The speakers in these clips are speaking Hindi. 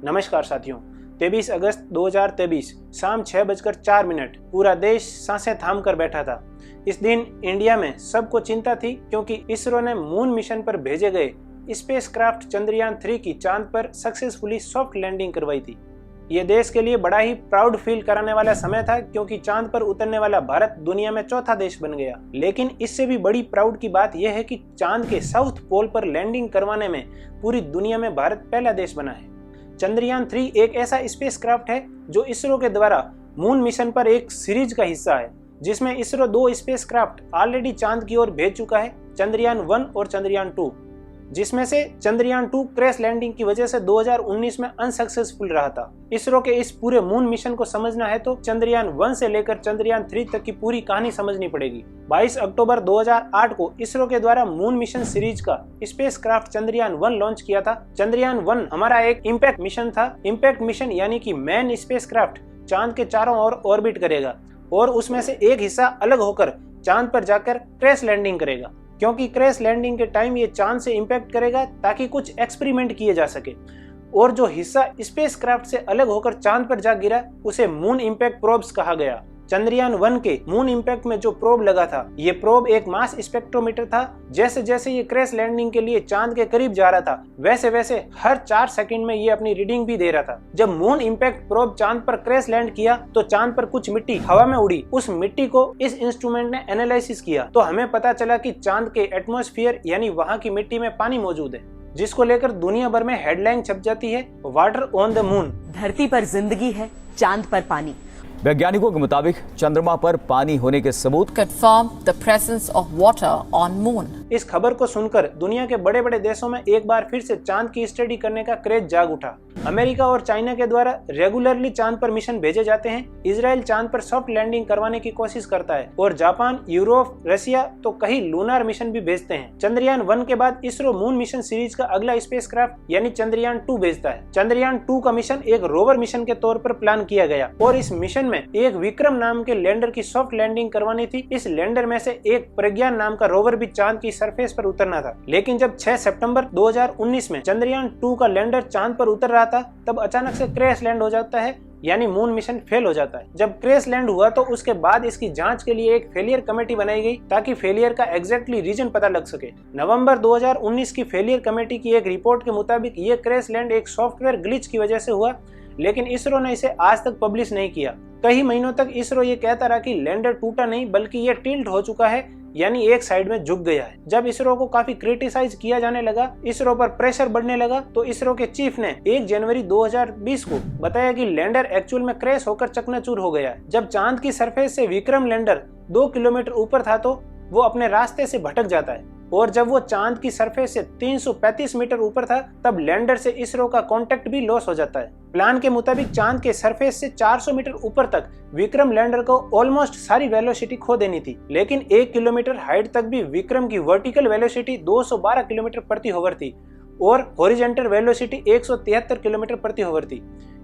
नमस्कार साथियों, 23 अगस्त 2023 शाम 6:04 पूरा देश सांसें थाम कर बैठा था। इस दिन इंडिया में सबको चिंता थी क्योंकि इसरो ने मून मिशन पर भेजे गए स्पेसक्राफ्ट चंद्रयान 3 की चांद पर सक्सेसफुली सॉफ्ट लैंडिंग करवाई थी। ये देश के लिए बड़ा ही प्राउड फील कराने वाला समय था क्योंकि चांद पर उतरने वाला भारत दुनिया में चौथा देश बन गया। लेकिन इससे भी बड़ी प्राउड की बात यह है कि चांद के साउथ पोल पर लैंडिंग करवाने में पूरी दुनिया में भारत पहला देश बना है। चंद्रयान 3 एक ऐसा स्पेसक्राफ्ट है जो इसरो के द्वारा मून मिशन पर एक सीरीज का हिस्सा है, जिसमें इसरो 2 स्पेसक्राफ्ट ऑलरेडी चांद की ओर भेज चुका है, चंद्रयान 1 और चंद्रयान 2, जिसमें से चंद्रयान 2 क्रैश लैंडिंग की वजह से 2019 में अनसक्सेसफुल रहा था। इसरो के इस पूरे मून मिशन को समझना है तो चंद्रयान 1 से लेकर चंद्रयान 3 तक की पूरी कहानी समझनी पड़ेगी। 22 अक्टूबर 2008 को इसरो के द्वारा मून मिशन सीरीज का स्पेसक्राफ्ट चंद्रयान 1 लॉन्च किया था। चंद्रयान 1 हमारा एक इम्पैक्ट मिशन था। इम्पैक्ट मिशन यानी कि मैन स्पेसक्राफ्ट चांद के चारों ओर ऑर्बिट करेगा और उसमें से एक हिस्सा अलग होकर चांद पर जाकर क्रैश लैंडिंग करेगा, क्योंकि क्रैश लैंडिंग के टाइम ये चांद से इंपैक्ट करेगा ताकि कुछ एक्सपेरिमेंट किए जा सके। और जो हिस्सा स्पेसक्राफ्ट से अलग होकर चांद पर जा गिरा उसे मून इंपैक्ट प्रोब्स कहा गया। चंद्रयान 1 के मून इंपैक्ट में जो प्रोब लगा था, ये प्रोब एक मास स्पेक्ट्रोमीटर था। जैसे जैसे ये क्रैश लैंडिंग के लिए चांद के करीब जा रहा था, वैसे वैसे हर 4 सेकंड में ये अपनी रीडिंग भी दे रहा था। जब मून इंपैक्ट प्रोब चांद पर क्रैश लैंड किया तो चांद पर कुछ मिट्टी हवा में उड़ी। उस मिट्टी को इस इंस्ट्रूमेंट ने एनालिसिस किया तो हमें पता चला कि चांद के एटमॉस्फेयर यानी वहाँ की मिट्टी में पानी मौजूद है, जिसको लेकर दुनिया भर में हेडलाइन छप जाती है, वाटर ऑन द मून। धरती पर जिंदगी है, चांद पर पानी। वैज्ञानिकों के मुताबिक चंद्रमा पर पानी होने के सबूत confirm the presence of water on moon। इस खबर को सुनकर दुनिया के बड़े बड़े देशों में एक बार फिर से चांद की स्टडी करने का क्रेज जाग उठा। अमेरिका और चाइना के द्वारा रेगुलरली चांद पर मिशन भेजे जाते हैं। इजराइल चांद पर सॉफ्ट लैंडिंग करवाने की कोशिश करता है और जापान, यूरोप, रशिया तो कई लूनार मिशन भी भेजते हैं। चंद्रयान 1 के बाद इसरो मून मिशन सीरीज का अगला स्पेसक्राफ्ट यानी चंद्रयान 2 भेजता है। चंद्रयान 2 का मिशन एक रोवर मिशन के तौर पर प्लान किया गया और इस मिशन में एक विक्रम नाम के लैंडर की सॉफ्ट लैंडिंग करवानी थी। इस लैंडर में से एक प्रज्ञान नाम का रोवर भी चांद की सरफेस पर उतरना था। लेकिन जब 6 सितंबर 2019 में चंद्रयान 2 का लैंडर चांद पर उतर रहा था, तब अचानक से क्रैश लैंड हो जाता है, यानी मून मिशन फेल हो जाता है। जब क्रैश लैंड हुआ तो उसके बाद इसकी जांच के लिए एक फेलियर कमेटी बनाई गई ताकि फेलियर का एग्जैक्टली रीजन पता लग सके। नवंबर 2019 की फेलियर कमेटी की एक रिपोर्ट के मुताबिक ये क्रैश लैंड एक सॉफ्टवेयर ग्लिच की वजह से हुआ, लेकिन इसरो ने इसे आज तक पब्लिश नहीं किया। कई महीनों तक इसरो ये कहता रहा कि लैंडर टूटा नहीं बल्कि ये टिल्ट हो चुका है, यानी एक साइड में झुक गया है। जब इसरो को काफी क्रिटिसाइज किया जाने लगा, इसरो पर प्रेशर बढ़ने लगा, तो इसरो के चीफ ने 1 जनवरी 2020 को बताया कि लैंडर एक्चुअल में क्रैश होकर चकनाचूर हो गया है। जब चांद की सरफेस से विक्रम लैंडर 2 किलोमीटर ऊपर था तो वो अपने रास्ते से भटक जाता है और जब वो चांद की सरफेस से 335 मीटर ऊपर था तब लैंडर से इसरो का कांटेक्ट भी लॉस हो जाता है। प्लान के मुताबिक चांद के सरफेस से 400 मीटर ऊपर तक विक्रम लैंडर को ऑलमोस्ट सारी वेलोसिटी खो देनी थी, लेकिन 1 किलोमीटर हाइट तक भी विक्रम की वर्टिकल वेलोसिटी 212 किलोमीटर प्रति होवर थी और हॉरिजॉन्टल वेलोसिटी 173 किलोमीटर प्रति होवर थी।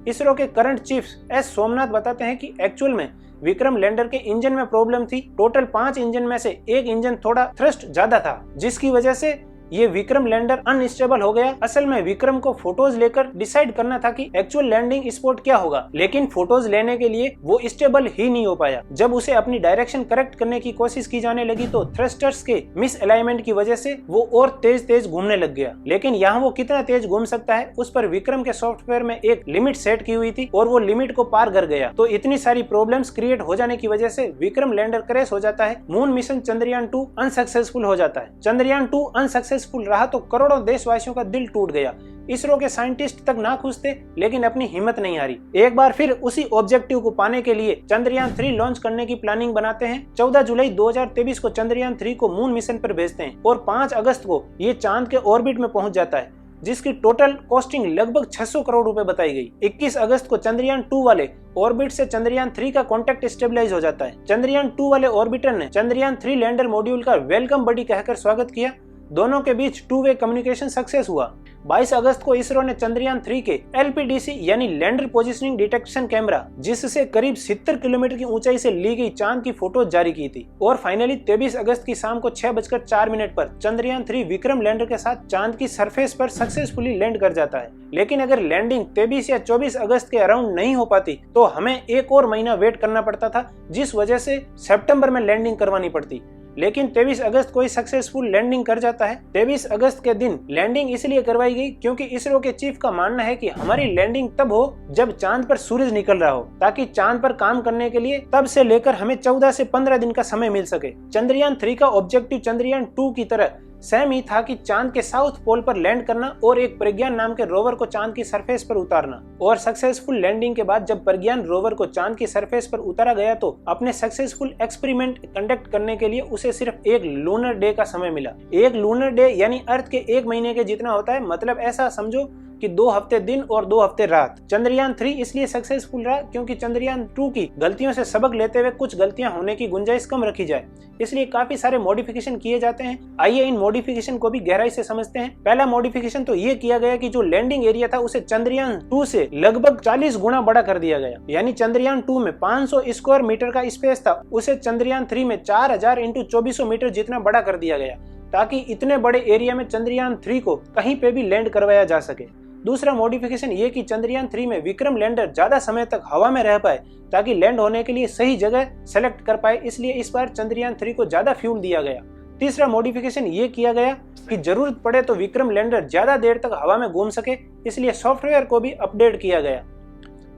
इसरो के करंट चीफ एस सोमनाथ बताते हैं कि एक्चुअल में विक्रम लैंडर के इंजन में प्रॉब्लम थी। टोटल 5 इंजन में से एक इंजन थोड़ा थ्रस्ट ज्यादा था, जिसकी वजह से ये विक्रम लैंडर अनस्टेबल हो गया। असल में विक्रम को फोटोज लेकर डिसाइड करना था कि एक्चुअल लैंडिंग स्पॉट क्या होगा, लेकिन फोटोज लेने के लिए वो स्टेबल ही नहीं हो पाया। जब उसे अपनी डायरेक्शन करेक्ट करने की कोशिश की जाने लगी तो थ्रस्टर्स के मिस अलाइनमेंट की वजह से वो और तेज घूमने लग गया। लेकिन यहाँ वो कितना तेज घूम सकता है उस पर विक्रम के सॉफ्टवेयर में एक लिमिट सेट की हुई थी और वो लिमिट को पार कर गया। तो इतनी सारी प्रॉब्लम्स क्रिएट हो जाने की वजह से विक्रम लैंडर क्रैश हो जाता है। मून मिशन चंद्रयान 2 अनसक्सेसफुल हो जाता है। चंद्रयान 2 अनसक्सेसफुल रहा तो करोड़ों देशवासियों का दिल टूट गया। इसरो के साइंटिस्ट तक ना खुश थे, लेकिन अपनी हिम्मत नहीं हारी। एक बार फिर उसी ऑब्जेक्टिव को पाने के लिए चंद्रयान 3 लॉन्च करने की प्लानिंग बनाते हैं। 14 जुलाई 2023 को चंद्रयान 3 को मून मिशन पर भेजते हैं और 5 अगस्त को ये चांद के ऑर्बिट में पहुंच जाता है, जिसकी टोटल कॉस्टिंग लगभग 600 करोड़ रुपए बताई गई। 21 अगस्त को चंद्रयान 2 वाले ऑर्बिट से चंद्रयान 3 का कांटेक्ट स्टेबलाइज हो जाता है। चंद्रयान 2 वाले ऑर्बिटर ने चंद्रयान 3 लैंडर मॉड्यूल का वेलकम बडी कहकर स्वागत किया। दोनों के बीच 2 वे कम्युनिकेशन सक्सेस हुआ। 22 अगस्त को इसरो ने चंद्रयान 3 के LPDC यानी लैंडर पोजिशनिंग डिटेक्शन कैमरा, जिससे करीब 70 किलोमीटर की ऊंचाई से ली गई चांद की फोटो जारी की थी। और फाइनली 23 अगस्त की शाम को 6:04 पर चंद्रयान 3 विक्रम लैंडर के साथ चांद की सरफेस पर सक्सेसफुली लैंड कर जाता है। लेकिन अगर लैंडिंग 23 या 24 अगस्त के अराउंड नहीं हो पाती तो हमें एक और महीना वेट करना पड़ता था, जिस वजह से सितंबर में लैंडिंग करवानी पड़ती। लेकिन 23 अगस्त को ही सक्सेसफुल लैंडिंग कर जाता है। 23 अगस्त के दिन लैंडिंग इसलिए करवाई गई क्योंकि इसरो के चीफ का मानना है कि हमारी लैंडिंग तब हो जब चांद पर सूरज निकल रहा हो, ताकि चांद पर काम करने के लिए तब से लेकर हमें 14 से 15 दिन का समय मिल सके। चंद्रयान 3 का ऑब्जेक्टिव चंद्रयान 2 की तरह सेम ही था कि चांद के साउथ पोल पर लैंड करना और एक प्रज्ञान नाम के रोवर को चांद की सरफेस पर उतारना। और सक्सेसफुल लैंडिंग के बाद जब प्रज्ञान रोवर को चांद की सरफेस पर उतारा गया तो अपने सक्सेसफुल एक्सपेरिमेंट कंडक्ट करने के लिए उसे सिर्फ एक लूनर डे का समय मिला। एक लूनर डे यानी अर्थ के 1 महीने के जितना होता है, मतलब ऐसा समझो कि 2 हफ्ते दिन और 2 हफ्ते रात। चंद्रयान 3 इसलिए सक्सेसफुल रहा क्योंकि चंद्रयान 2 की गलतियों से सबक लेते हुए कुछ गलतियां होने की गुंजाइश कम रखी जाए, इसलिए काफी सारे मॉडिफिकेशन किए जाते हैं। आइए इन मॉडिफिकेशन को भी गहराई से समझते हैं। पहला मॉडिफिकेशन तो ये किया गया कि जो लैंडिंग एरिया था उसे चंद्रयान 2 से लगभग 40 गुना बड़ा कर दिया गया। यानी चंद्रयान 2 में 500 स्क्वायर मीटर का स्पेस था, उसे चंद्रयान 3 में 4000 × 2400 मीटर जितना बड़ा कर दिया गया, ताकि इतने बड़े एरिया में चंद्रयान 3 को कहीं पे भी लैंड करवाया जा सके। दूसरा मॉडिफिकेशन ये कि चंद्रयान 3 में विक्रम लैंडर ज्यादा समय तक हवा में रह पाए, ताकि लैंड होने के लिए सही जगह सेलेक्ट कर पाए, इसलिए इस बार चंद्रयान 3 को ज्यादा फ्यूल दिया गया। तीसरा मॉडिफिकेशन ये किया गया कि जरूरत पड़े तो विक्रम लैंडर ज्यादा देर तक हवा में घूम सके, इसलिए सॉफ्टवेयर को भी अपडेट किया गया।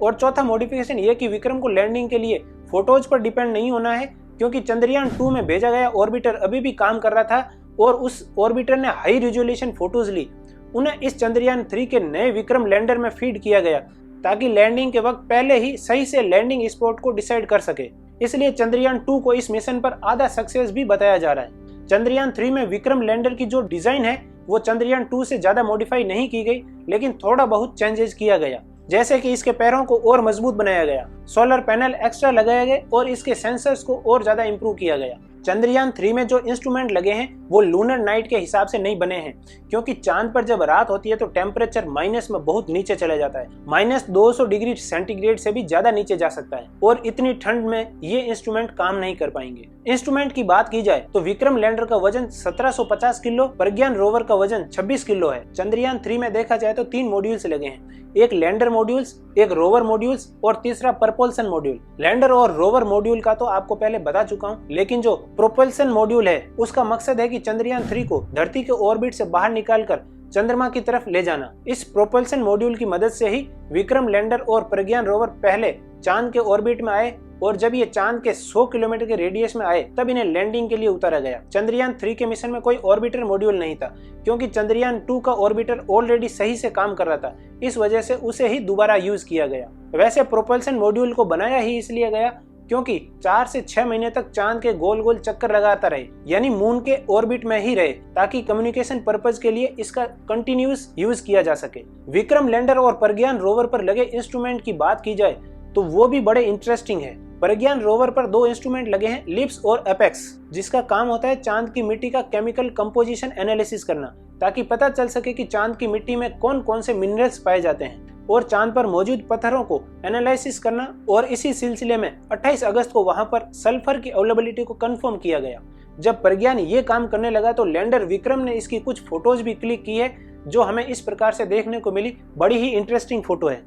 और चौथा मॉडिफिकेशन ये कि विक्रम को लैंडिंग के लिए फोटोज पर डिपेंड नहीं होना है, क्योंकि चंद्रयान 2 में भेजा गया ऑर्बिटर अभी भी काम कर रहा था और उस ऑर्बिटर ने हाई रिजोल्यूशन फोटोज ली। उन्हें इस चंद्रयान 3 के नए विक्रम लैंडर में फीड किया गया, ताकि लैंडिंग के वक्त पहले ही सही से लैंडिंग स्पॉट को डिसाइड कर सके। इसलिए चंद्रयान 2 को इस मिशन पर आधा सक्सेस भी बताया जा रहा है। चंद्रयान 3 में विक्रम लैंडर की जो डिजाइन है वो चंद्रयान 2 से ज्यादा मॉडिफाई नहीं की गई, लेकिन थोड़ा बहुत चेंजेस किया गया, जैसे कि इसके पैरों को और मजबूत बनाया गया, सोलर पैनल एक्स्ट्रा लगाए गए और इसके सेंसर्स को और ज्यादा इंप्रूव किया गया। चंद्रयान 3 में जो इंस्ट्रूमेंट लगे हैं वो लूनर नाइट के हिसाब से नहीं बने हैं, क्योंकि चांद पर जब रात होती है तो टेम्परेचर माइनस में बहुत नीचे चले जाता है, -200 डिग्री सेंटीग्रेड से भी ज्यादा नीचे जा सकता है, और इतनी ठंड में ये इंस्ट्रूमेंट काम नहीं कर पाएंगे। इंस्ट्रूमेंट की बात की जाए तो विक्रम लैंडर का वजन 1750 किलो, प्रज्ञान रोवर का वजन 26 किलो है। चंद्रयान 3 में देखा जाए तो 3 मॉड्यूल्स लगे हैं, एक लैंडर मॉड्यूल्स, एक रोवर मॉड्यूल्स और तीसरा प्रपोल्सन मॉड्यूल। लैंडर और रोवर मॉड्यूल का तो आपको पहले बता चुका हूँ, लेकिन जो प्रोपल्सन मॉड्यूल है उसका मकसद है कि चंद्रयान 3 को धरती के ऑर्बिट से बाहर निकालकर चंद्रमा की तरफ ले जाना। इस प्रोपल्सन मॉड्यूल की मदद से ही विक्रम लैंडर और प्रज्ञान रोवर पहले चांद के ऑर्बिट में आए, और जब ये चांद के 100 किलोमीटर के रेडियस में आए तब इन्हें लैंडिंग के लिए उतारा गया। चंद्रयान 3 के मिशन में कोई ऑर्बिटर मॉड्यूल नहीं था, क्योंकि चंद्रयान 2 का ऑर्बिटर ऑलरेडी सही से काम कर रहा था, इस वजह से उसे ही दोबारा यूज किया गया। वैसे प्रोपल्सन मॉड्यूल को बनाया ही इसलिए गया क्योंकि 4 से 6 महीने तक चांद के गोल गोल चक्कर लगाता रहे, यानी मून के ऑर्बिट में ही रहे, ताकि कम्युनिकेशन पर्पज के लिए इसका कंटिन्यूअस यूज किया जा सके। विक्रम लैंडर और प्रज्ञान रोवर पर लगे इंस्ट्रूमेंट की बात की जाए तो वो भी बड़े इंटरेस्टिंग है। प्रज्ञान रोवर पर 2 इंस्ट्रूमेंट लगे हैं, लिप्स और एपेक्स, जिसका काम होता है चांद की मिट्टी का केमिकल कंपोजिशन एनालिसिस करना, ताकि पता चल सके कि चांद की मिट्टी में कौन कौन से मिनरल्स पाए जाते हैं, और चांद पर मौजूद पत्थरों को एनालिसिस करना। और इसी सिलसिले में 28 अगस्त को वहां पर सल्फर की अवेलेबिलिटी को कंफर्म किया गया। जब प्रज्ञान ये काम करने लगा तो लैंडर विक्रम ने इसकी कुछ फोटोज भी क्लिक की है, जो हमें इस प्रकार से देखने को मिली। बड़ी ही इंटरेस्टिंग फोटो है।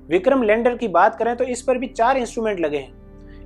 विक्रम लैंडर की बात करें तो इस पर भी 4 इंस्ट्रूमेंट लगे हैं।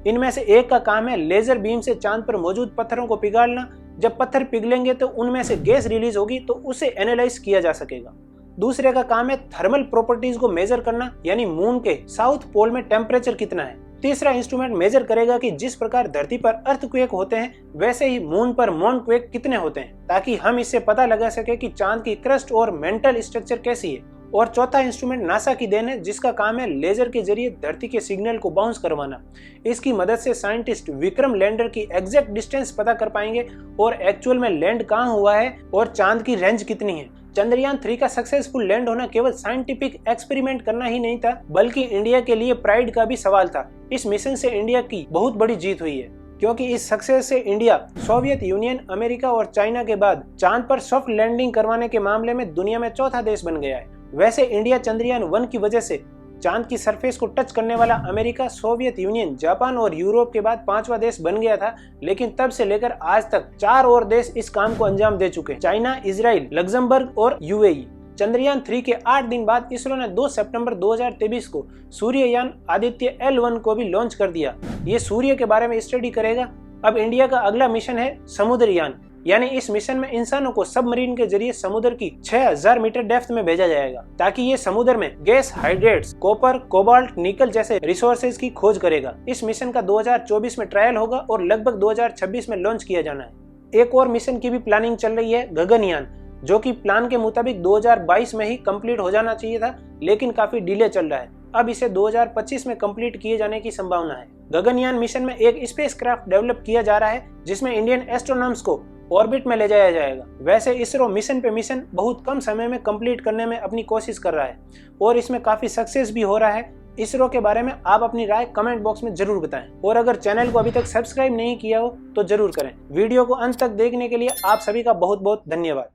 इनमें से एक का काम है लेजर बीम से चांद पर मौजूद पत्थरों को पिघालना। जब पत्थर पिघलेंगे तो उनमें से गैस रिलीज होगी, तो उसे एनालाइज किया जा सकेगा। दूसरे का काम है थर्मल प्रॉपर्टीज को मेजर करना, यानी मून के साउथ पोल में टेम्परेचर कितना है। तीसरा इंस्ट्रूमेंट मेजर करेगा कि जिस प्रकार धरती पर अर्थक्वेक होते हैं वैसे ही मून पर मॉनक्वेक कितने होते हैं, ताकि हम इससे पता लगा सके कि चांद की क्रस्ट और मेंटल स्ट्रक्चर कैसी है। और चौथा इंस्ट्रूमेंट नासा की देन है, जिसका काम है लेजर के जरिए धरती के सिग्नल को बाउंस करवाना। इसकी मदद से साइंटिस्ट विक्रम लैंडर की एग्जैक्ट डिस्टेंस पता कर पाएंगे और एक्चुअल में लैंड कहाँ हुआ है और चांद की रेंज कितनी है। चंद्रयान 3 का सक्सेसफुल लैंड होना केवल साइंटिफिक एक्सपेरिमेंट करना ही नहीं था, बल्कि इंडिया के लिए प्राइड का भी सवाल था। इस मिशन से इंडिया की बहुत बड़ी जीत हुई है। क्योंकि इस सक्सेस से इंडिया सोवियत यूनियन, अमेरिका और चाइना के बाद चांद पर सॉफ्ट लैंडिंग करवाने के मामले में दुनिया में चौथा देश बन गया है। वैसे इंडिया चंद्रयान 1 की वजह से चांद की सरफेस को टच करने वाला अमेरिका, सोवियत यूनियन, जापान और यूरोप के बाद 5वां देश बन गया था, लेकिन तब से लेकर आज तक 4 और देश इस काम को अंजाम दे चुके हैं: चाइना, इजराइल, लग्जमबर्ग और यूएई। चंद्रयान 3 के 8 दिन बाद इसरो ने 2 सितंबर 2023 को सूर्ययान आदित्य L1 को भी लॉन्च कर दिया। ये सूर्य के बारे में स्टडी करेगा। अब इंडिया का अगला मिशन है समुद्रयान, यानी इस मिशन में इंसानों को सबमरीन के जरिए समुद्र की 6000 मीटर डेप्थ में भेजा जाएगा, ताकि ये समुद्र में गैस हाइड्रेट्स, कॉपर, कोबाल्ट, निकल जैसे रिसोर्सेज की खोज करेगा। इस मिशन का 2024 में ट्रायल होगा और लगभग 2026 में लॉन्च किया जाना है। एक और मिशन की भी प्लानिंग चल रही है, गगनयान, जो कि प्लान के मुताबिक 2022 में ही कंप्लीट हो जाना चाहिए था, लेकिन काफी डिले चल रहा है। अब इसे 2025 में कंप्लीट किए जाने की संभावना है। गगनयान मिशन में एक स्पेसक्राफ्ट डेवलप किया जा रहा है, जिसमें इंडियन एस्ट्रोनॉट्स को ऑर्बिट में ले जाया जाएगा। वैसे इसरो मिशन पे मिशन बहुत कम समय में कंप्लीट करने में अपनी कोशिश कर रहा है और इसमें काफी सक्सेस भी हो रहा है। इसरो के बारे में आप अपनी राय कमेंट बॉक्स में जरूर बताएं और अगर चैनल को अभी तक सब्सक्राइब नहीं किया हो तो जरूर करें। वीडियो को अंत तक देखने के लिए आप सभी का बहुत बहुत धन्यवाद।